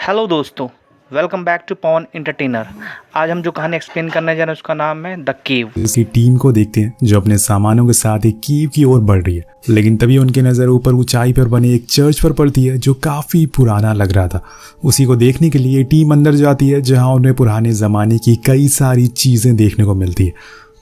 Hello दोस्तों, welcome back to Pawan entertainer. आज हम जो कहानी एक्सप्लेन करने जा रहे हैं उसका नाम है द केव। इसकी टीम को देखते हैं जो अपने सामानों के साथ एक कीव की ओर बढ़ रही है, लेकिन तभी उनकी नज़र ऊपर ऊंचाई पर बने एक चर्च पर पड़ती है जो काफ़ी पुराना लग रहा था। उसी को देखने के लिए टीम अंदर जाती है जहां उन्हें पुराने ज़माने की कई सारी चीज़ें देखने को मिलती है,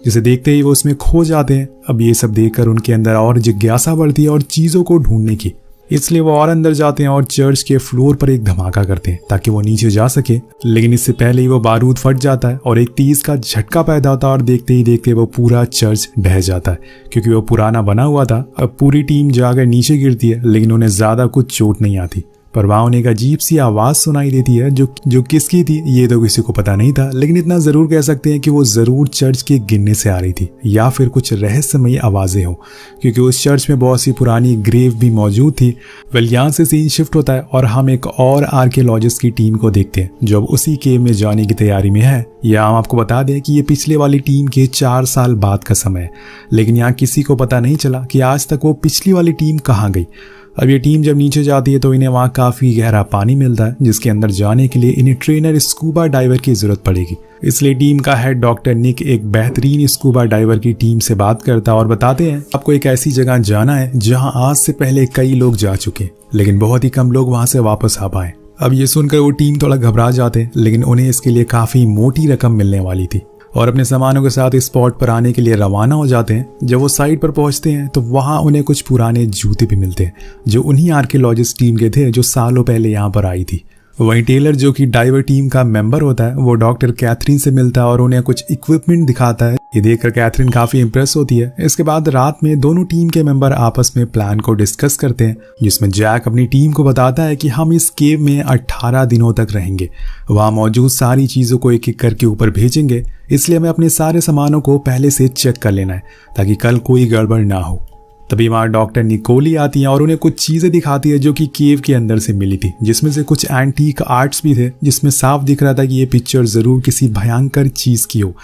जिसे देखते ही वो उसमें खो जाते हैं। अब ये सब देखकर उनके अंदर और जिज्ञासा बढ़ती है और चीज़ों को ढूंढने की, इसलिए वो और अंदर जाते हैं और चर्च के फ्लोर पर एक धमाका करते हैं ताकि वो नीचे जा सके। लेकिन इससे पहले ही वो बारूद फट जाता है और एक तेज का झटका पैदा होता है और देखते ही देखते वो पूरा चर्च ढह जाता है। क्योंकि वो पुराना बना हुआ था, अब पूरी टीम जाकर नीचे गिरती है, लेकिन उन्हें ज्यादा कुछ चोट नहीं आती। पर वहां उन्हें एक अजीब सी आवाज सुनाई देती है जो किसकी थी ये तो किसी को पता नहीं था, लेकिन इतना जरूर कह सकते हैं कि वो जरूर चर्च के गिरने से आ रही थी या फिर कुछ रहस्यमयी आवाजें हो, क्योंकि उस चर्च में बहुत सी पुरानी ग्रेव भी मौजूद थी। यहाँ से सीन शिफ्ट होता है और हम एक और आर्कियोलॉजिस्ट की टीम को देखते हैं जो अब उसी केव में जाने की तैयारी में है। या हम आपको बता दें कि ये पिछले वाली टीम के 4 साल बाद का समय है, लेकिन यहाँ किसी को पता नहीं चला कि आज तक वो पिछली वाली टीम कहाँ गई। अब ये टीम जब नीचे जाती है तो इन्हें वहाँ काफ़ी गहरा पानी मिलता है, जिसके अंदर जाने के लिए इन्हें ट्रेनर स्कूबा डाइवर की ज़रूरत पड़ेगी। इसलिए टीम का हेड डॉक्टर निक एक बेहतरीन स्कूबा डाइवर की टीम से बात करता है और बताते हैं आपको एक ऐसी जगह जाना है जहाँ आज से पहले कई लोग जा चुके, लेकिन बहुत ही कम लोग वहाँ से वापस आ पाए। अब ये सुनकर वो टीम थोड़ा घबरा जाते हैं, लेकिन उन्हें इसके लिए काफ़ी मोटी रकम मिलने वाली थी और अपने सामानों के साथ इस स्पॉट पर आने के लिए रवाना हो जाते हैं। जब वो साइट पर पहुंचते हैं तो वहां उन्हें कुछ पुराने जूते भी मिलते हैं जो उन्हीं आर्कियोलॉजिस्ट टीम के थे जो सालों पहले यहाँ पर आई थी। वहीं टेलर जो कि डाइवर टीम का मेंबर होता है वो डॉक्टर कैथरीन से मिलता है और उन्हें कुछ इक्विपमेंट दिखाता है। ये देखकर कैथरीन काफी इंप्रेस होती है। इसके बाद रात में दोनों टीम के मेंबर आपस में प्लान को डिस्कस करते हैं, जिसमें जैक अपनी टीम को बताता है कि हम इस केव में 18 दिनों तक रहेंगे, वहां मौजूद सारी चीजों को एक एक करके ऊपर भेजेंगे, इसलिए हमें अपने सारे सामानों को पहले से चेक कर लेना है ताकि कल कोई गड़बड़ ना हो। तभी वहां डॉक्टर निकोली आती है और उन्हें कुछ चीजें दिखाती है जो कि केव के अंदर से मिली थी, जिसमें से कुछ एंटीक आर्ट्स भी थे, जिसमें साफ दिख रहा था कि ये पिक्चर जरूर किसी भयंकर चीज की हो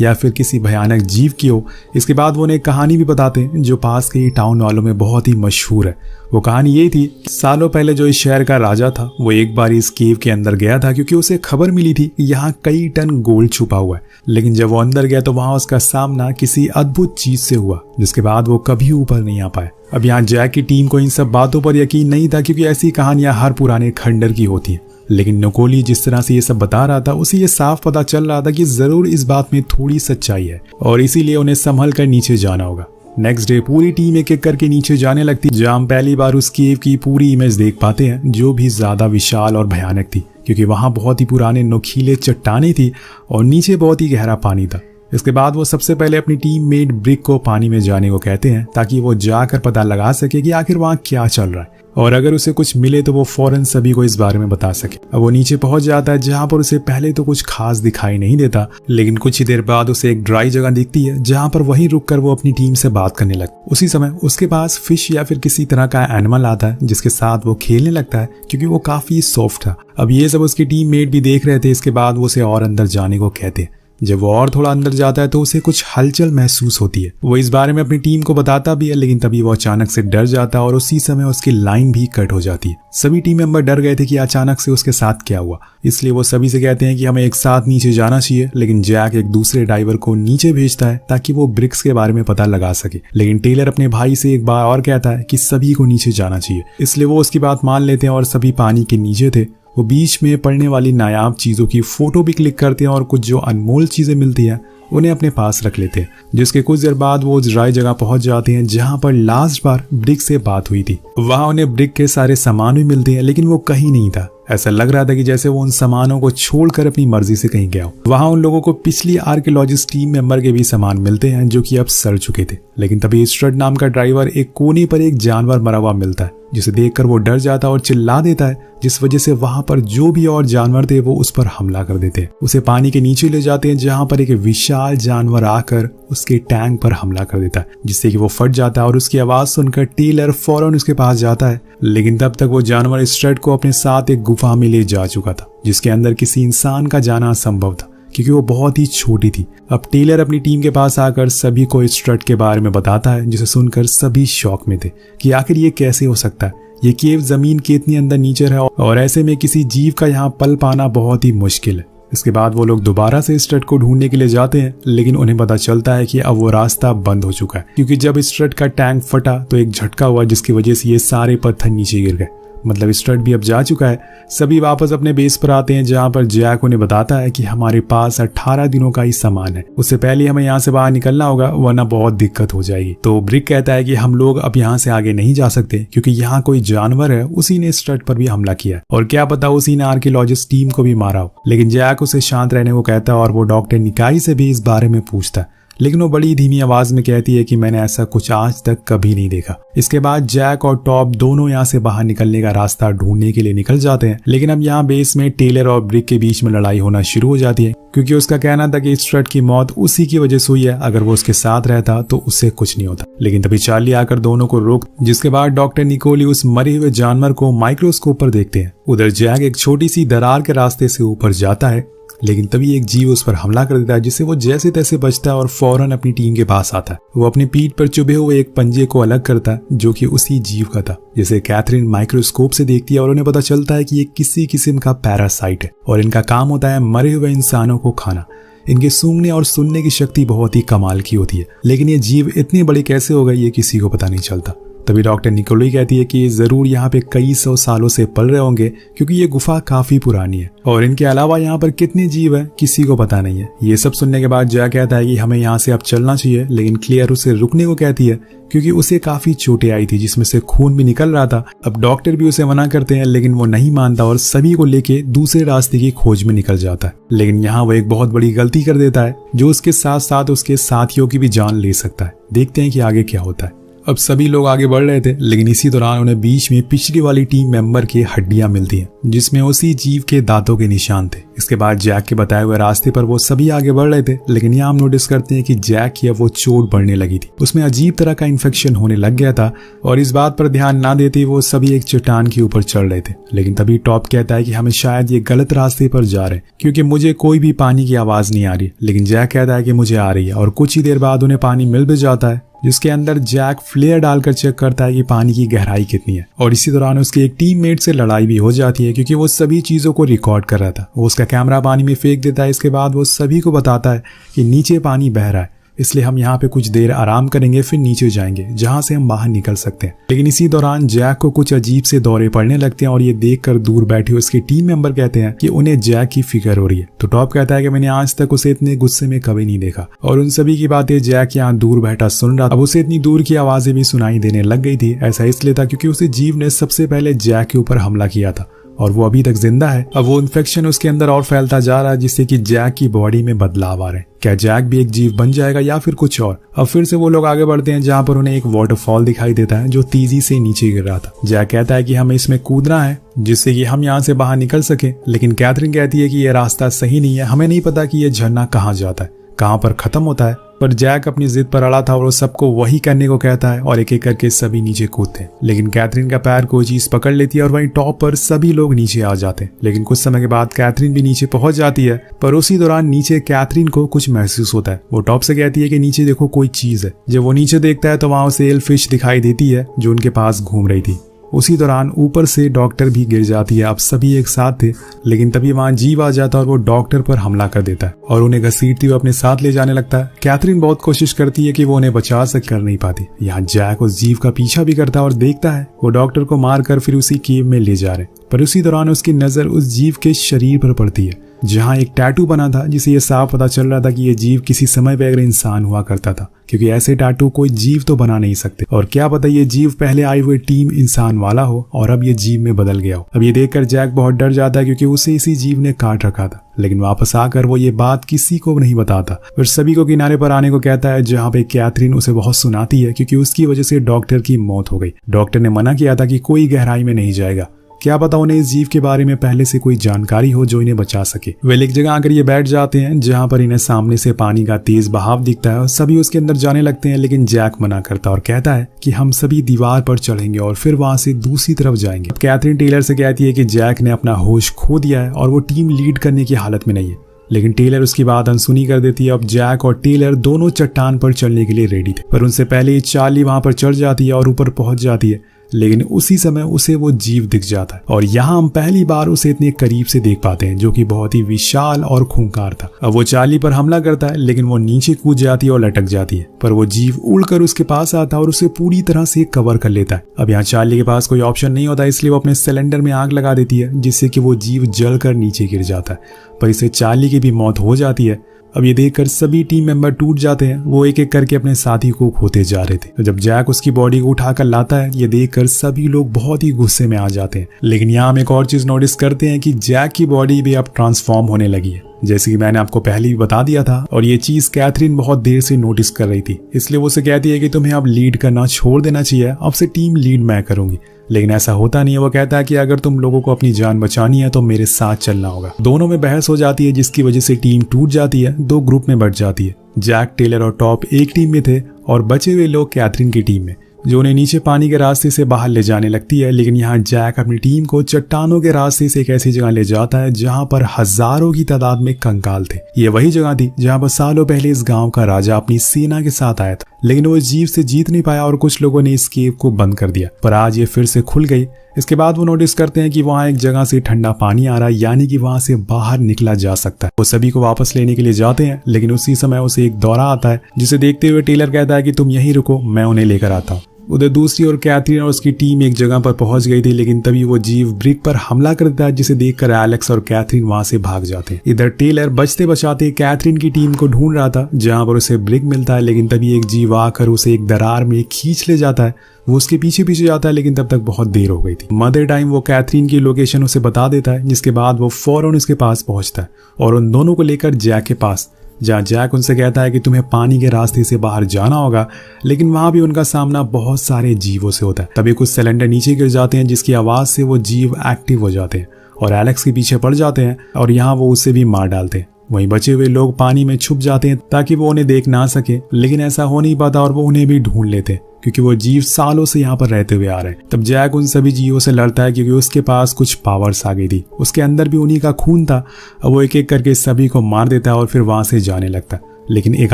या फिर किसी भयानक जीव की हो। इसके बाद वो उन्हें एक कहानी भी बताते हैं जो पास के ही टाउन वालों में बहुत ही मशहूर है। वो कहानी ये थी, सालों पहले जो इस शहर का राजा था वो एक बार इस केव के अंदर गया था क्योंकि उसे खबर मिली थी कि यहाँ कई टन गोल्ड छुपा हुआ है। लेकिन जब वो अंदर गया तो वहां उसका सामना किसी अद्भुत चीज से हुआ, जिसके बाद वो कभी ऊपर नहीं आ पाए। अब यहाँ जैक की टीम को इन सब बातों पर यकीन नहीं था क्योंकि ऐसी कहानियां हर पुराने खंडर की होती हैं, लेकिन निकोली जिस तरह से ये सब बता रहा था उसे ये साफ पता चल रहा था कि जरूर इस बात में थोड़ी सच्चाई है और इसीलिए उन्हें संभल कर नीचे जाना होगा। नेक्स्ट डे पूरी टीम एक एक करके नीचे जाने लगती, जहां हम पहली बार उस केव की पूरी इमेज देख पाते हैं जो भी ज्यादा विशाल और भयानक थी, क्योंकि वहां बहुत ही पुराने नुकीले चट्टानें थी और नीचे बहुत ही गहरा पानी था। इसके बाद वो सबसे पहले अपनी टीम मेट ब्रिक को पानी में जाने को कहते हैं ताकि वो जाकर पता लगा सके कि आखिर वहां क्या चल रहा है और अगर उसे कुछ मिले तो वो फौरन सभी को इस बारे में बता सके। अब वो नीचे पहुंच जाता है जहां पर उसे पहले तो कुछ खास दिखाई नहीं देता, लेकिन कुछ ही देर बाद उसे एक ड्राई जगह दिखती है जहां पर वहीं रुककर वो अपनी टीम से बात करने लगता। उसी समय उसके पास फिश या फिर किसी तरह का एनिमल आता है जिसके साथ वो खेलने लगता है क्योंकि वो काफी सॉफ्ट था। अब ये सब उसकी टीम मेट भी देख रहे थे। इसके बाद वो उसे और अंदर जाने को कहते हैं। जब वो और थोड़ा अंदर जाता है तो उसे कुछ हलचल महसूस होती है। वो इस बारे में अपनी टीम को बताता भी है, लेकिन तभी वो अचानक से डर जाता है और उसी समय उसकी लाइन भी कट हो जाती है। सभी टीम मेंबर डर गए थे कि अचानक से उसके साथ क्या हुआ, इसलिए वो सभी से कहते हैं कि हमें एक साथ नीचे जाना चाहिए। लेकिन जैक एक दूसरे डाइवर को नीचे भेजता है ताकि वो ब्रिक्स के बारे में पता लगा सके, लेकिन टेलर अपने भाई से एक बार और कहता है कि सभी को नीचे जाना चाहिए, इसलिए वो उसकी बात मान लेते हैं और सभी पानी के नीचे थे। वो बीच में पड़ने वाली नायाब चीज़ों की फोटो भी क्लिक करते हैं और कुछ जो अनमोल चीज़ें मिलती हैं उन्हें अपने पास रख लेते हैं, जिसके कुछ देर बाद वो उस ड्राई जगह पहुंच जाते हैं जहां पर लास्ट बार ब्रिक से बात हुई थी। वहां उन्हें ब्रिक के सारे सामान भी मिलते हैं, लेकिन वो कहीं नहीं था। ऐसा लग रहा था कि जैसे वो उन सामानों को छोड़कर अपनी मर्जी से कहीं गया हो। वहां उन लोगों को पिछली आर्कियोलॉजिस्ट टीम मेंबर के भी सामान मिलते हैं जो कि अब सड़ चुके थे, लेकिन तभी स्ट्रड नाम का ड्राइवर एक कोने पर एक जानवर मरा हुआ मिलता है, जिसे देखकर वो डर जाता है और चिल्ला देता है, जिस वजह से वहां पर जो भी और जानवर थे वो उस पर हमला कर देते हैं। उसे पानी के नीचे ले जाते हैं जहां पर एक विशाल जानवर आकर उसके टैंक पर हमला कर देता है, जिससे कि वो फट जाता है और उसकी आवाज सुनकर टेलर फौरन उसके पास जाता है। लेकिन तब तक वो जानवर स्ट्रड को अपने साथ एक गुफा में ले जा चुका था, जिसके अंदर किसी इंसान का जाना असंभव था क्योंकि वो बहुत ही छोटी थी। अब टेलर अपनी टीम के पास आकर सभी को स्ट्रट के बारे में बताता है, जिसे सुनकर सभी शॉक में थे कि आखिर ये कैसे हो सकता है। ये केव जमीन के इतनी अंदर नीचे है और ऐसे में किसी जीव का यहाँ पल पाना बहुत ही मुश्किल है। इसके बाद वो लोग दोबारा से स्ट्रट को ढूंढने के लिए जाते हैं, लेकिन उन्हें पता चलता है कि अब वो रास्ता बंद हो चुका है, क्योंकि जब स्ट्रट का टैंक फटा तो एक झटका हुआ जिसकी वजह से ये सारे पत्थर नीचे गिर गए। मतलब स्ट्रट भी अब जा चुका है। सभी वापस अपने बेस पर आते हैं, जहाँ पर जैक उन्हें बताता है कि हमारे पास 18 दिनों का ही सामान है, उससे पहले हमें यहाँ से बाहर निकलना होगा वरना बहुत दिक्कत हो जाएगी। तो ब्रिक कहता है कि हम लोग अब यहाँ से आगे नहीं जा सकते क्योंकि यहाँ कोई जानवर है, उसी ने स्ट्रट पर भी हमला किया है और क्या पता उसी ने आर्कियोलॉजिस्ट टीम को भी मारा हो। लेकिन जैक उसे शांत रहने को कहता है और वो डॉक्टर निकाई से भी इस बारे में पूछता है, लेकिन वो बड़ी धीमी आवाज में कहती है कि मैंने ऐसा कुछ आज तक कभी नहीं देखा। इसके बाद जैक और टॉप दोनों यहाँ से बाहर निकलने का रास्ता ढूंढने के लिए निकल जाते हैं, लेकिन अब यहाँ बेस में टेलर और ब्रिक के बीच में लड़ाई होना शुरू हो जाती है, क्योंकि उसका कहना था कि स्ट्रट की मौत उसी की वजह से हुई है, अगर वो उसके साथ रहता तो उससे कुछ नहीं होता। लेकिन तभी चार्ली आकर दोनों को रोक, जिसके बाद डॉक्टर निकोली उस मरे हुए जानवर को माइक्रोस्कोप पर देखते हैं। उधर जैक एक छोटी सी दरार के रास्ते से ऊपर जाता है, लेकिन तभी एक जीव उस पर हमला कर देता है, जिससे वो जैसे तैसे बचता है और फौरन अपनी टीम के पास आता है। वो अपनी पीठ पर चुभे हुए एक पंजे को अलग करता है जो कि उसी जीव का था, जिसे कैथरीन माइक्रोस्कोप से देखती है और उन्हें पता चलता है कि ये किसी किस्म का पैरासाइट है और इनका काम होता है मरे हुए इंसानों को खाना। इनके सूंघने और सुनने की शक्ति बहुत ही कमाल की होती है, लेकिन ये जीव इतने बड़े कैसे हो गए ये किसी को पता नहीं चलता। तभी डॉक्टर निकोली कहती है कि जरूर यहाँ पे कई 100 सालों से पल रहे होंगे, क्योंकि ये गुफा काफी पुरानी है और इनके अलावा यहाँ पर कितने जीव है किसी को पता नहीं है। ये सब सुनने के बाद जैक कहता है कि हमें यहाँ से अब चलना चाहिए, लेकिन क्लियर उसे रुकने को कहती है क्योंकि उसे काफी चोटें आई थी जिसमें से खून भी निकल रहा था। अब डॉक्टर भी उसे मना करते हैं, लेकिन वो नहीं मानता और सभी को लेके दूसरे रास्ते की खोज में निकल जाता है। लेकिन यहाँ वो एक बहुत बड़ी गलती कर देता है जो उसके साथ साथ उसके साथियों की भी जान ले सकता है। देखते हैं कि आगे क्या होता है। अब सभी लोग आगे बढ़ रहे थे, लेकिन इसी दौरान उन्हें बीच में पिछली वाली टीम मेंबर की हड्डियां मिलती हैं, जिसमें उसी जीव के दांतों के निशान थे। इसके बाद जैक के बताए हुए रास्ते पर वो सभी आगे बढ़ रहे थे, लेकिन यहाँ हम नोटिस करते हैं कि जैक की अब वो चोट बढ़ने लगी थी, उसमें अजीब तरह का इन्फेक्शन होने लग गया था और इस बात पर ध्यान ना देते वो सभी एक चट्टान के ऊपर चढ़ रहे थे। लेकिन तभी टॉप कहता है कि हमें शायद ये गलत रास्ते पर जा रहे हैं, क्योंकि मुझे कोई भी पानी की आवाज नहीं आ रही। लेकिन जैक कहता है कि मुझे आ रही है और कुछ ही देर बाद उन्हें पानी मिल भी जाता है, जिसके अंदर जैक फ्लेयर डालकर चेक करता है कि पानी की गहराई कितनी है। और इसी दौरान उसके एक टीममेट से लड़ाई भी हो जाती है, क्योंकि वो सभी चीजों को रिकॉर्ड कर रहा था। वो उसका कैमरा पानी में फेंक देता है। इसके बाद वो सभी को बताता है कि नीचे पानी बह रहा है, इसलिए हम यहाँ पे कुछ देर आराम करेंगे, फिर नीचे जाएंगे जहां से हम बाहर निकल सकते हैं। लेकिन इसी दौरान जैक को कुछ अजीब से दौरे पड़ने लगते हैं और ये देखकर दूर बैठे उसके टीम मेंबर कहते हैं कि उन्हें जैक की फिक्र हो रही है। तो टॉप कहता है कि मैंने आज तक उसे इतने गुस्से में कभी नहीं देखा। और उन सभी की बातें जैक यहाँ दूर बैठा सुन रहा था। अब उसे इतनी दूर की आवाजें भी सुनाई देने लग गई थी। ऐसा इसलिए था क्योंकि उसे जीव ने सबसे पहले जैक के ऊपर हमला किया था और वो अभी तक जिंदा है। अब वो इन्फेक्शन उसके अंदर और फैलता जा रहा है, जिससे कि जैक की बॉडी में बदलाव आ रहे हैं। क्या जैक भी एक जीव बन जाएगा या फिर कुछ और? अब फिर से वो लोग आगे बढ़ते हैं, जहां पर उन्हें एक वाटरफॉल दिखाई देता है जो तेजी से नीचे गिर रहा था। जैक कहता है कि हमें इसमें कूदना है जिससे कि हम यहाँ से बाहर निकल सके, लेकिन कैथरीन कहती है कि यह रास्ता सही नहीं है, हमें नहीं पता कि यह झरना कहाँ जाता है, कहाँ पर खत्म होता है। पर जैक अपनी जिद पर अड़ा था और वो सबको वही करने को कहता है और एक एक करके सभी नीचे कूदते हैं। लेकिन कैथरीन का पैर कोई चीज पकड़ लेती है और वहीं टॉप पर सभी लोग नीचे आ जाते हैं। लेकिन कुछ समय के बाद कैथरीन भी नीचे पहुंच जाती है, पर उसी दौरान नीचे कैथरीन को कुछ महसूस होता है। वो टॉप से कहती है कि नीचे देखो कोई चीज है। जब वो नीचे देखता है तो वहां उसे एल फिश दिखाई देती है जो उनके पास घूम रही थी। उसी दौरान ऊपर से डॉक्टर भी गिर जाती है। अब सभी एक साथ थे, लेकिन तभी वहां जीव आ जाता है और वो डॉक्टर पर हमला कर देता है और उन्हें घसीटती हुए अपने साथ ले जाने लगता है। कैथरीन बहुत कोशिश करती है कि वो उन्हें बचा सके, कर नहीं पाती। यहाँ जैक उस जीव का पीछा भी करता है और देखता है वो डॉक्टर को मारकर फिर उसी केव में ले जा रहे। पर उसी दौरान उसकी नजर उस जीव के शरीर पर पड़ती है जहाँ एक टैटू बना था, जिसे ये साफ पता चल रहा था कि ये जीव किसी समय पे अगर इंसान हुआ करता था, क्योंकि ऐसे टैटू कोई जीव तो बना नहीं सकते। और क्या पता ये जीव पहले आई हुई टीम इंसान वाला हो और अब ये जीव में बदल गया हो। अब ये देखकर जैक बहुत डर जाता है क्योंकि उसे इसी जीव ने काट रखा था। लेकिन वापस आकर वो ये बात किसी को नहीं बताता। फिर सभी को किनारे पर आने को कहता है, जहाँ पे कैथरीन उसे बहुत सुनाती है क्योंकि उसकी वजह से डॉक्टर की मौत हो गई। डॉक्टर ने मना किया था कि कोई गहराई में नहीं जाएगा। क्या पता उन्हें इस जीव के बारे में पहले से कोई जानकारी हो जो इन्हें बचा सके। वे एक जगह आकर ये बैठ जाते हैं जहां पर इन्हें सामने से पानी का तेज बहाव दिखता है और सभी उसके अंदर जाने लगते हैं। लेकिन जैक मना करता और कहता है कि हम सभी दीवार पर चढ़ेंगे और फिर वहां से दूसरी तरफ जाएंगे। कैथरीन टेलर से कहती है कि जैक ने अपना होश खो दिया है और वो टीम लीड करने की हालत में नहीं है। लेकिन टेलर उसकी बात अनसुनी कर देती है। अब जैक और टेलर दोनों चट्टान पर चढ़ने के लिए रेडी थे, पर उनसे पहले चार्ली वहां पर चढ़ जाती है और ऊपर पहुंच जाती है। लेकिन उसी समय उसे वो जीव दिख जाता है और यहाँ हम पहली बार उसे इतने करीब से देख पाते हैं, जो कि बहुत ही विशाल और खूंखार था। अब वो चार्ली पर हमला करता है, लेकिन वो नीचे कूद जाती है और लटक जाती है, पर वो जीव उड़कर उसके पास आता है और उसे पूरी तरह से कवर कर लेता है। अब यहाँ चार्ली के पास कोई ऑप्शन नहीं होता, इसलिए वो अपने सिलेंडर में आग लगा देती है, जिससे कि वो जीव जलकर नीचे गिर जाता है, पर इससे चार्ली की भी मौत हो जाती है। अब ये देखकर सभी टीम मेंबर टूट जाते हैं। वो एक एक करके अपने साथी को खोते जा रहे थे। तो जब जैक उसकी बॉडी को उठाकर लाता है, ये देखकर सभी लोग बहुत ही गुस्से में आ जाते हैं। लेकिन यहाँ हम एक और चीज नोटिस करते हैं कि जैक की बॉडी भी अब ट्रांसफॉर्म होने लगी है, जैसे कि मैंने आपको पहले भी बता दिया था। और ये चीज कैथरीन बहुत देर से नोटिस कर रही थी, इसलिए वो उसे कहती है कि तुम्हें अब लीड करना छोड़ देना चाहिए, अब से टीम लीड मैं करूंगी। लेकिन ऐसा होता नहीं है। वो कहता है कि अगर तुम लोगों को अपनी जान बचानी है तो मेरे साथ चलना होगा। दोनों में बहस हो जाती है, जिसकी वजह से टीम टूट जाती है, दो ग्रुप में बंट जाती है। जैक, टेलर और टॉप एक टीम में थे और बचे हुए लोग कैथरीन की टीम में, जो उन्हें नीचे पानी के रास्ते से बाहर ले जाने लगती है। लेकिन यहाँ जैक अपनी टीम को चट्टानों के रास्ते से एक ऐसी जगह ले जाता है जहाँ पर हजारों की तादाद में कंकाल थे। ये वही जगह थी जहाँ पर सालों पहले इस गांव का राजा अपनी सेना के साथ आया था, लेकिन वो जीव से जीत नहीं पाया और कुछ लोगों ने इस केव को बंद कर दिया। पर आज ये फिर से खुल गई। इसके बाद वो नोटिस करते हैं कि वहाँ एक जगह से ठंडा पानी आ रहा है, यानी कि वहां से बाहर निकला जा सकता है। वो सभी को वापस लेने के लिए जाते हैं, लेकिन उसी समय उसे एक दौरा आता है, जिसे देखते हुए टेलर कहता है कि तुम यहीं रुको, मैं उन्हें लेकर आता हूँ। उधर दूसरी ओर कैथरीन और उसकी टीम एक जगह पर पहुंच गई थी, लेकिन तभी वो जीव ब्रिक पर हमला करता है, जिसे देखकर एलेक्स और कैथरीन वहां से भाग जाते हैं। इधर टेलर बचते बचाते कैथरीन की टीम को ढूंढ रहा था, जहां पर उसे ब्रिक मिलता है, लेकिन तभी एक जीव आकर उसे एक दरार में खींच ले जाता है। वो उसके पीछे पीछे जाता है, लेकिन तब तक बहुत देर हो गई थी। मदर टाइम वो कैथरीन की लोकेशन उसे बता देता है, जिसके बाद वो फौरन उसके पास पहुंचता है और उन दोनों को लेकर जैक के पास, जहाँ जैक उनसे कहता है कि तुम्हें पानी के रास्ते से बाहर जाना होगा। लेकिन वहां भी उनका सामना बहुत सारे जीवों से होता है। तभी कुछ सिलेंडर नीचे गिर जाते हैं, जिसकी आवाज से वो जीव एक्टिव हो जाते हैं और एलेक्स के पीछे पड़ जाते हैं और यहाँ वो उसे भी मार डालते हैं। वहीं बचे हुए लोग पानी में छुप जाते हैं ताकि वो उन्हें देख ना सके, लेकिन ऐसा हो नहीं पाता और वो उन्हें भी ढूंढ लेते, क्योंकि वो जीव सालों से यहाँ पर रहते हुए आ रहे हैं। तब जैक उन सभी जीवों से लड़ता है, क्योंकि उसके पास कुछ पावर्स आ गई थी, उसके अंदर भी उन्हीं का खून था। अब वो एक एक करके सभी को मार देता है और फिर वहां से जाने लगता है। लेकिन एक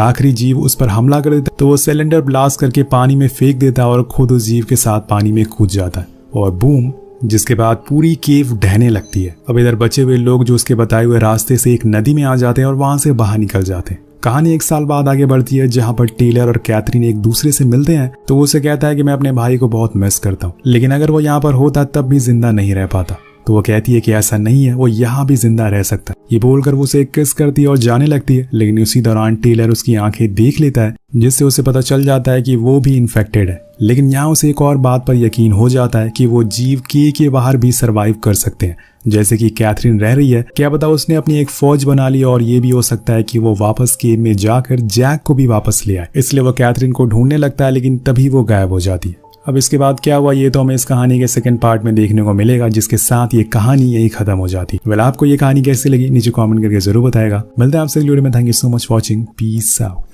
आखिरी जीव उस पर हमला कर देता है, तो वो सिलेंडर ब्लास्ट करके पानी में फेंक देता है और खुद उस जीव के साथ पानी में कूद जाता है और बूम, जिसके बाद पूरी केव ढहने लगती है। अब इधर बचे हुए लोग जो उसके बताए हुए रास्ते से एक नदी में आ जाते हैं और वहां से बाहर निकल जाते हैं। कहानी एक साल बाद आगे बढ़ती है, जहां पर टेलर और कैथरीन एक दूसरे से मिलते हैं। तो वो उसे कहता है कि मैं अपने भाई को बहुत मिस करता हूँ, लेकिन अगर वो यहाँ पर होता तब भी जिंदा नहीं रह पाता। तो वो कहती है कि ऐसा नहीं है, वो यहाँ भी जिंदा रह सकता है। ये बोलकर वो उसे किस करती है और जाने लगती है, लेकिन उसी दौरान टेलर उसकी आंखें देख लेता है, जिससे उसे पता चल जाता है कि वो भी इन्फेक्टेड है। लेकिन यहाँ उसे एक और बात पर यकीन हो जाता है कि वो जीव के बाहर भी सरवाइव कर सकते हैं, जैसे कि कैथरीन रह रही है। क्या पता उसने अपनी एक फौज बना ली और ये भी हो सकता है कि वो वापस केव में जाकर जैक को भी वापस ले आए। इसलिए वो कैथरीन को ढूंढने लगता है, लेकिन तभी वो गायब हो जाती है। अब इसके बाद क्या हुआ ये तो हमें इस कहानी के सेकंड पार्ट में देखने को मिलेगा, जिसके साथ ये कहानी यही खत्म हो जाती है। वेल, आपको ये कहानी कैसी लगी नीचे कमेंट करके जरूर बताएगा। मिलते हैं आपसे अगली वीडियो में। Thank you so much watching. Peace out.